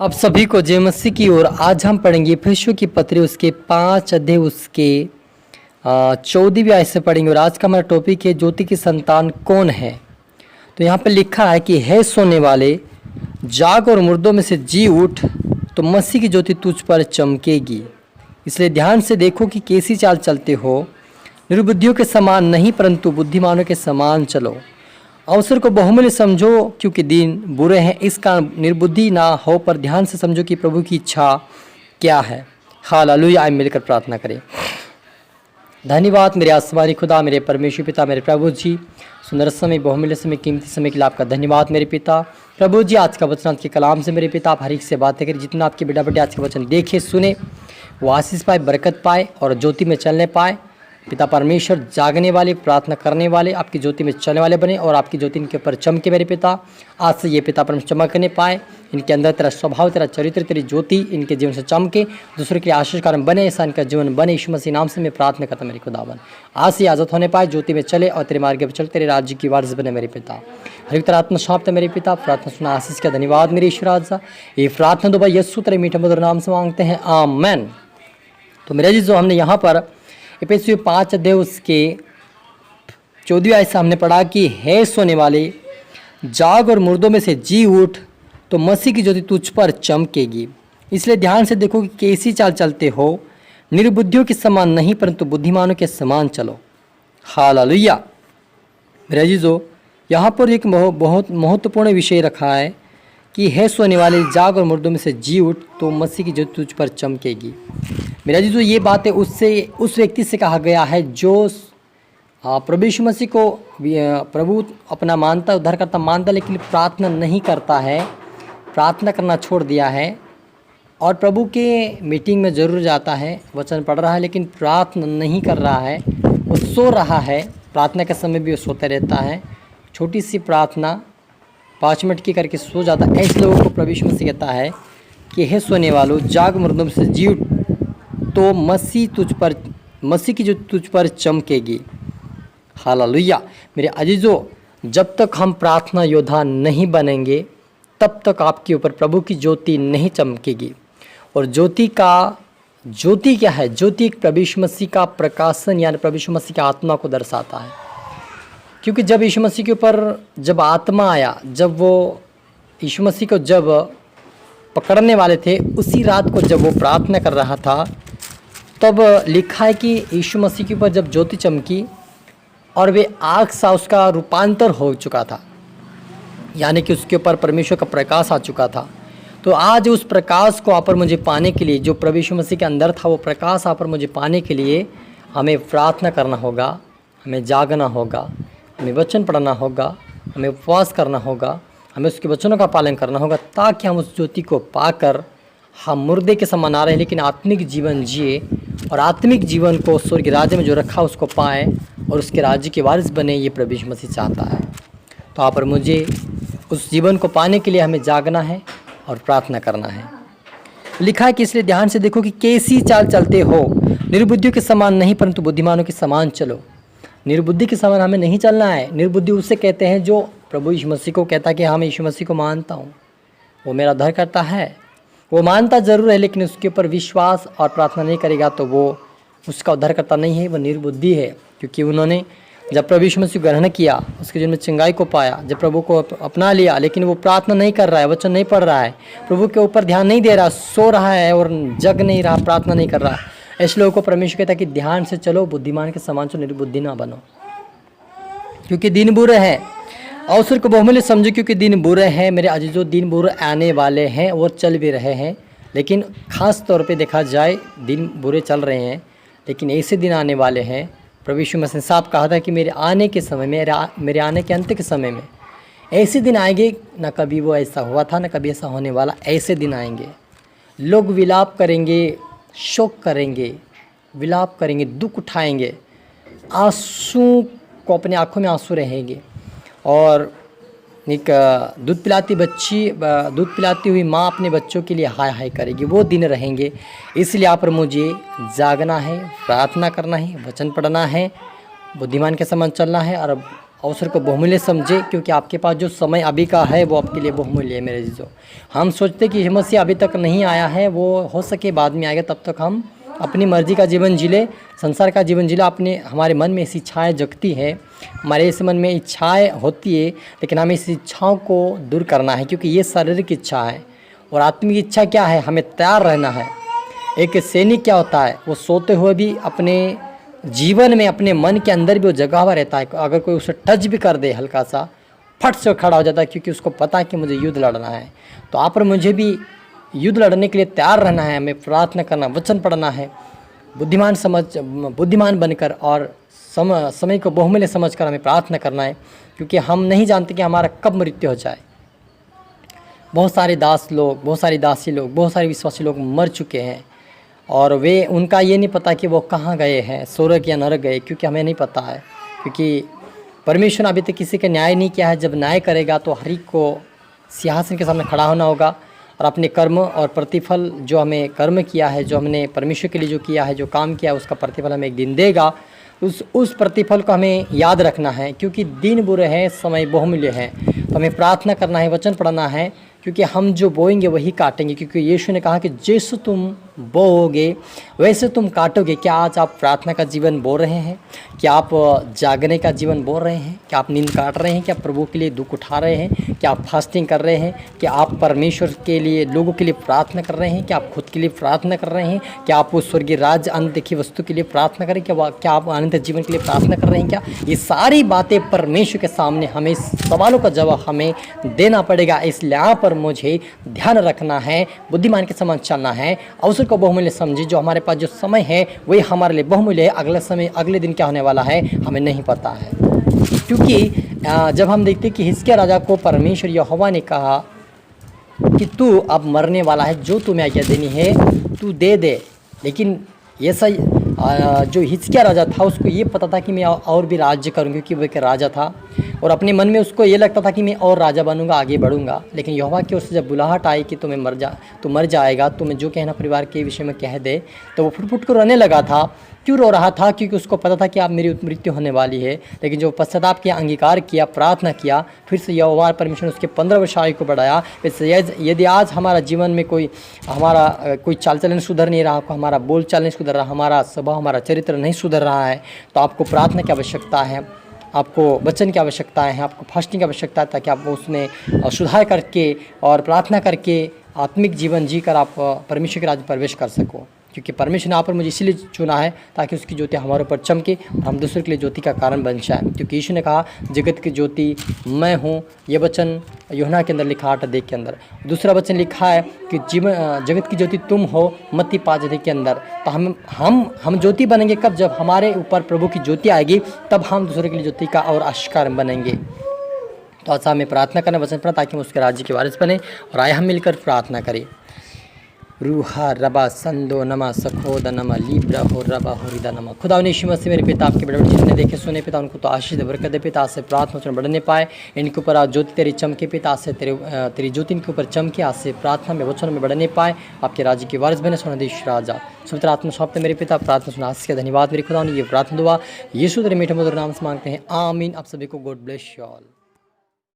अब सभी को जय मसीह की ओर। आज हम पढ़ेंगे इफिसियों की पत्री उसके 5 अध्याय उसके 14वीं आयत से पढ़ेंगे। और आज का हमारा टॉपिक है ज्योति की संतान कौन है। तो यहाँ पे लिखा है कि हे सोने वाले जाग और मुर्दों में से जी उठ, तो मसीह की ज्योति तुझ पर चमकेगी। इसलिए ध्यान से देखो कि कैसी चाल चलते हो, निर्बुद्धियों के समान नहीं परंतु बुद्धिमानों के समान चलो। अवसर को बहुमूल्य समझो क्योंकि दिन बुरे हैं, इस कारण निर्बुद्धि ना हो पर ध्यान से समझो कि प्रभु की इच्छा क्या है। हालेलुया। आइए मिलकर प्रार्थना करें। धन्यवाद मेरे आसमानी खुदा, मेरे परमेश्वर पिता, मेरे प्रभु जी, सुंदर समय, बहुमूल्य समय, कीमती समय के लिए आपका धन्यवाद मेरे पिता। प्रभु जी आज का वचन आपके कलाम से मेरे पिता आप हर एक से बातें करें। जितना आपके बेटा बेटे आज के वचन देखे सुने वो आशीष पाए, बरकत पाए और ज्योति में चलने पाए। पिता परमेश्वर जागने वाले, प्रार्थना करने वाले, आपकी ज्योति में चलने वाले बने और आपकी ज्योति इनके ऊपर चमके मेरे पिता। आज से ये पिता परमेश्वर चमकने पाए, इनके अंदर तेरा स्वभाव, तेरा चरित्र, तेरी ज्योति इनके जीवन से चमके, दूसरे के लिए आशीष कारण बने, ऐसा इनका जीवन बने। यीशु मसीह नाम से मैं प्रार्थना करता मेरे खुदावन। आज से आज़ाद होने पाए, ज्योति में चले और तेरे मार्ग पर चल, तेरे राज्य की वारिस बने मेरे पिता। हर एक तरह आत्मा शांत है मेरे पिता। प्रार्थना सुना आशीष का धन्यवाद मेरे ईश्वर राजा। ये प्रार्थना दो भाई यस्सु तेरे मीठे मधुर नाम से मांगते हैं, आमेन। तो मेरा जी जो हमने यहाँ पर इफिसियों 5 अध्याय उसके 14वीं आयत से हमने पढ़ा कि हे सोने वाले जाग और मुर्दों में से जी उठ, तो मसीह की ज्योति तुझ पर चमकेगी। इसलिए ध्यान से देखो कि कैसी चाल चलते हो, निर्बुद्धियों के समान नहीं परंतु बुद्धिमानों के समान चलो। हालेलुया। मेरा जीजो यहाँ पर एक बहुत महत्वपूर्ण विषय रखा है कि हे सोने वाले जाग और मुर्दों में से जी उठ, तो मसीह की ज्योति तुझ पर चमकेगी। मेरा जी जो ये बातें उस व्यक्ति से कहा गया है जो प्रभु यीशु मसीह को प्रभु अपना मानता, उद्धारकर्ता मानता, लेकिन प्रार्थना नहीं करता है, प्रार्थना करना छोड़ दिया है और प्रभु के मीटिंग में ज़रूर जाता है, वचन पढ़ रहा है लेकिन प्रार्थना नहीं कर रहा है। वो सो रहा है, प्रार्थना के समय भी वो सोते रहता है, छोटी सी प्रार्थना 5 मिनट की करके सो जाता है। ऐसे लोगों को प्रभु यीशु मसीह कहता है कि हे सोने वालों जाग मुर्दों से जी उठ, तो मसीह की जो तुझ पर चमकेगी। हालेलुया। मेरे अजीजों, जब तक हम प्रार्थना योद्धा नहीं बनेंगे तब तक आपके ऊपर प्रभु की ज्योति नहीं चमकेगी। और ज्योति क्या है? ज्योति एक प्रभु यीशु मसीह का प्रकाशन यानी प्रभु यीशु मसीह की आत्मा को दर्शाता है। क्योंकि जब यीशु मसीह के ऊपर जब आत्मा आया, जब वो यीशु मसीह को जब पकड़ने वाले थे, उसी रात को जब वो प्रार्थना कर रहा था, तब लिखा है कि यीशु मसीह के ऊपर जब ज्योति चमकी और वे आग सा उसका रूपांतर हो चुका था, यानी कि उसके ऊपर परमेश्वर का प्रकाश आ चुका था। तो आज उस प्रकाश को आप पर मुझे पाने के लिए, जो प्रभु यीशु मसीह के अंदर था, वो प्रकाश आप पर मुझे पाने के लिए हमें प्रार्थना करना होगा, हमें जागना होगा, हमें वचन पढ़ना होगा, हमें उपवास करना होगा, हमें उसके वचनों का पालन करना होगा, ताकि हम उस ज्योति को पाकर हम मुर्दे के समान आ रहे लेकिन आत्मिक जीवन जिए और आत्मिक जीवन को स्वर्ग राज्य में जो रखा उसको पाएँ और उसके राज्य के वारिस बने। ये प्रभु यीशु मसीह चाहता है। तो आप पर मुझे उस जीवन को पाने के लिए हमें जागना है और प्रार्थना करना है। लिखा है कि इसलिए ध्यान से देखो कि कैसी चाल चलते हो, निर्बुद्धियों के समान नहीं परंतु बुद्धिमानों के समान चलो। निर्बुद्धि के समान हमें नहीं चलना है। निर्बुद्धि उसे कहते हैं जो प्रभु यीशु मसीह को कहता है कि हाँ मैं यीशु मसीह को मानता हूँ, वो मेरा उद्धार करता है, वो मानता ज़रूर है लेकिन उसके ऊपर विश्वास और प्रार्थना नहीं करेगा तो वो उसका उद्धार करता नहीं है, वो निर्बुद्धि है। क्योंकि उन्होंने जब प्रभु यीशु मसीह को ग्रहण किया, उसके जीवन में चंगाई को पाया, जब प्रभु को अपना लिया, लेकिन वो प्रार्थना नहीं कर रहा है, वचन नहीं पढ़ रहा है, प्रभु के ऊपर ध्यान नहीं दे रहा, सो रहा है और जग नहीं रहा, प्रार्थना नहीं कर रहा, ऐसे लोगों को परमेश्वर कहता है कि ध्यान से चलो, बुद्धिमान के समान चलो, निर्बुद्धि ना बनो, क्योंकि दिन बुरे हैं। अवसर को बहुमूल्य समझो क्योंकि दिन बुरे हैं। मेरे अजीजों, दिन बुरे आने वाले हैं और चल भी रहे हैं, लेकिन ख़ास तौर पे देखा जाए दिन बुरे चल रहे हैं, लेकिन ऐसे दिन आने वाले हैं। प्रभु यीशु मसीह साहब कहा था कि मेरे आने के समय में, मेरे आने के अंत के समय में ऐसे दिन आएंगे, ना कभी वो ऐसा हुआ था ना कभी ऐसा होने वाला, ऐसे दिन आएंगे। लोग विलाप करेंगे, शोक करेंगे, विलाप करेंगे, दुख उठाएंगे, आंसू को अपने आँखों में आंसू रहेंगे और एक दूध पिलाती हुई माँ अपने बच्चों के लिए हाय हाय करेगी। वो दिन रहेंगे। इसलिए आप पर मुझे जागना है, प्रार्थना करना है, वचन पढ़ना है, बुद्धिमान के समान चलना है अवसर को बहुमूल्य समझे, क्योंकि आपके पास जो समय अभी का है वो आपके लिए बहुमूल्य है मेरे जीजो। हम सोचते कि यीशु मसीह अभी तक नहीं आया है, वो हो सके बाद में आएगा, तब तक हम अपनी मर्जी का जीवन जी ले, संसार का जीवन जी ले। अपने हमारे मन में ऐसी इच्छाएँ जगती है, हमारे इस मन में इच्छाएँ होती है, लेकिन हमें इस इच्छाओं को दूर करना है, क्योंकि ये शारीरिक इच्छा है। और आत्मिक इच्छा क्या है? हमें तैयार रहना है। एक सैनिक क्या होता है? वो सोते हुए भी अपने जीवन में, अपने मन के अंदर भी वो जगा हुआ रहता है। अगर कोई उसे टच भी कर दे हल्का सा, फट से खड़ा हो जाता है, क्योंकि उसको पता है कि मुझे युद्ध लड़ना है। तो आप और मुझे भी युद्ध लड़ने के लिए तैयार रहना है, हमें प्रार्थना करना, वचन पढ़ना है, बुद्धिमान बनकर और समय को बहुमूल्य समझकर हमें प्रार्थना करना है, क्योंकि हम नहीं जानते कि हमारा कब मृत्यु हो जाए। बहुत सारे दास लोग, बहुत सारी दासी लोग, बहुत सारे विश्वासी लोग मर चुके हैं, और वे उनका ये नहीं पता कि वो कहाँ गए हैं, स्वर्ग या नरक गए, क्योंकि हमें नहीं पता है। क्योंकि परमेश्वर ने अभी तक किसी का न्याय नहीं किया है। जब न्याय करेगा तो हर एक को सिंहासन के सामने खड़ा होना होगा, और अपने कर्म और प्रतिफल, जो हमें कर्म किया है, जो हमने परमेश्वर के लिए जो किया है, जो काम किया है, उसका प्रतिफल हमें एक दिन देगा। उस प्रतिफल को हमें याद रखना है, क्योंकि दिन बुरे हैं, समय बहुमूल्य है। तो हमें प्रार्थना करना है, वचन पढ़ना है, क्योंकि हम जो बोएंगे वही काटेंगे। क्योंकि यीशु ने कहा कि जैसे तुम बोओगे वैसे तुम काटोगे। क्या आज आप प्रार्थना का जीवन बो रहे हैं? क्या आप जागने का जीवन बो रहे हैं? क्या आप नींद काट रहे हैं? क्या प्रभु के लिए दुख उठा रहे हैं? क्या आप फास्टिंग कर रहे हैं? क्या आप परमेश्वर के लिए, लोगों के लिए प्रार्थना कर रहे हैं? क्या आप खुद के लिए प्रार्थना कर रहे हैं? क्या आप उस स्वर्गीय राज्य अनदेखी वस्तु के लिए प्रार्थना करें? क्या आप अनंत जीवन के लिए प्रार्थना कर रहे हैं? क्या ये सारी बातें परमेश्वर के सामने, हमें सवालों का जवाब हमें देना पड़ेगा। इसलिए यहाँ पर मुझे ध्यान रखना है, बुद्धिमान के समान चलना है, अवसर को बहुमूल्य समझे। जो हमारे पास जो समय है वही हमारे लिए बहुमूल्य है। अगला समय, अगले दिन क्या होने वाला है हमें नहीं पता है। क्योंकि जब हम देखते कि हिजकिय्याह राजा को परमेश्वर यहोवा ने कहा कि तू अब मरने वाला है, जो तुम्हें आज्ञा देनी है तू दे दे। लेकिन ऐसा जो हिजकिय्याह राजा था उसको ये पता था कि मैं और भी राज्य करूँगी, क्योंकि वो एक राजा था, और अपने मन में उसको ये लगता था कि मैं और राजा बनूंगा, आगे बढ़ूंगा। लेकिन यहोवा की ओर से जब बुलाहट आई कि तुम्हें मर जाएगा, तुम्हें जो कहना परिवार के विषय में कह दे, तो वो फुट फुट कर रोने लगा था। क्यों रो रहा था? क्योंकि उसको पता था कि आप मेरी मृत्यु होने वाली है। लेकिन जो पश्चाताप किया, अंगीकार किया, प्रार्थना किया, फिर से यहोवा परमेश्वर ने उसके 15 वर्ष आयु को बढ़ाया। यदि आज हमारा जीवन में कोई चाल चलन सुधर नहीं रहा, हमारा बोल चाल नहीं सुधर रहा, हमारा स्वभाव, हमारा चरित्र नहीं सुधर रहा है, तो आपको प्रार्थना की आवश्यकता है, आपको वचन की आवश्यकता है, आपको फास्टिंग की आवश्यकता है, ताकि आप उसमें सुधार करके और प्रार्थना करके आत्मिक जीवन जीकर आप परमेश्वर के राज्य में प्रवेश कर सको। क्योंकि परमेश्वर ने आप पर मुझे इसीलिए चुना है ताकि उसकी ज्योति हमारे ऊपर चमके और हम दूसरों के लिए ज्योति का कारण बन जाए। क्योंकि यीशु ने कहा जगत की ज्योति मैं हूँ। ये वचन यूहन्ना के अंदर लिखा 8 के अंदर। दूसरा वचन लिखा है कि जगत की ज्योति तुम हो, मत्ती 5 के अंदर। तो हम ज्योति बनेंगे कब? जब हमारे ऊपर प्रभु की ज्योति आएगी, तब हम दूसरों के लिए ज्योति का और आविष्कार बनेंगे। तो ऐसा हमें प्रार्थना करना, वचन पढ़ना, ताकि हम उसके राज्य के वारिस बने। और आए हम मिलकर प्रार्थना करें। रूहा रबा संदो नमा सखोद नमा लीब्रा हो रबा हो रिदा नमा। खुदा यीशु मसीह मेरे पिता, आपके बड़े बड़े जितने देखे सुने पिता, उनको तो आशीष दे, बरकत दे पिता। से प्रार्थना वचन बढ़ने पाए, इनके ऊपर आज ज्योति तेरी चमके पिता। से तेरी ज्योति इनके ऊपर चमके, आज से प्रार्थना में वचनों में बढ़ने पाए, आपके राज्य की वारिस बने। सोनाधीश राजा सुमित्र आत्मा सौंपते मेरे पिता, प्रार्थना सुना के धन्यवाद मेरे खुदा ने। ये प्रार्थना दुआ यीशु तेरे मीठे मधुर नाम से मांगते हैं, आमीन। आप सभी को गॉड ब्लेस यू ऑल।